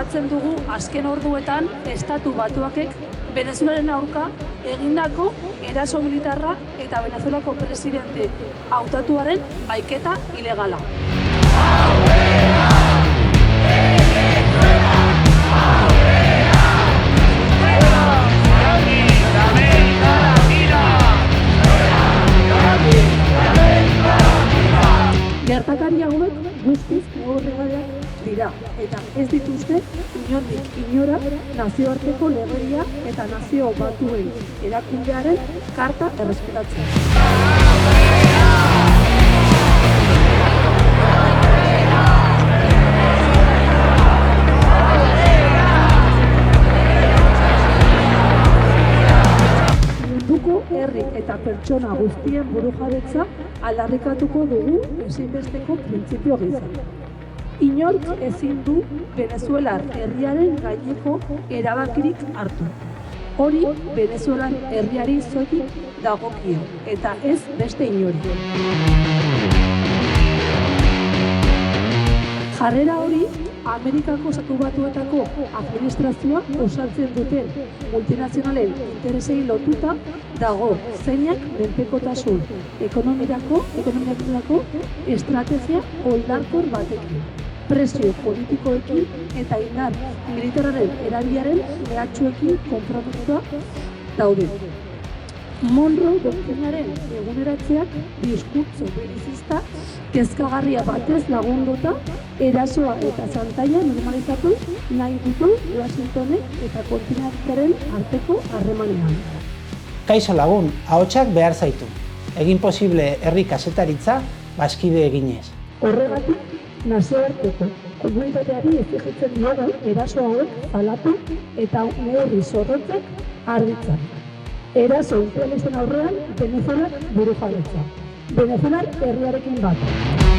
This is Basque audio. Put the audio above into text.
gogoratzen dugu azken orduetan Estatu Batuakek Venezuelaren aurka egindako eraso militarra eta Venezuelako presidente hautatuaren baiketa ilegala. Gertakari hauek guztiz neurrigabeak dira eta ez dituzte inondik inora nazioarteko legedia eta nazio batuen erakundearen karta errespetatzen. Munduko herri eta pertsona guztien burujabetza aldarrikatuko dugu ezinbesteko printzipio gisa. Inork ezin du Venezuelar herriaren gaineko erabakirik hartu. Hori Venezuelan herriari soilik dagokio eta ez beste inori. Jarrera hori Amerikako Estatu Batuetako administrazioa osatzen duten multinazionalen interesei lotuta dago zeinak menpekotasun ekonomiako estrategia oldarkor batekin, presio politikoekin eta indar militarraren erabileraren mehatxuekin konpromisoa daude. Monroe doktrinaren eguneratzeak diskurtso belicista kezkagarria batez lagunduta erasoa eta zantaia normalizatu nahi ditu Washingtonek eta kontinentearen arteko harremanean. Kaixo lagun, ahotsak behar zaitu. Egin posible herri kazetaritza bazkide eginez. Horregatik, nazioarteko komunitateari exijitzen diogu eraso hauek salatu eta neurri zorrotzak har ditzan. Eraso inpresten aurrean Venezuelak burujabetza. Venezuelar herriarekin bat.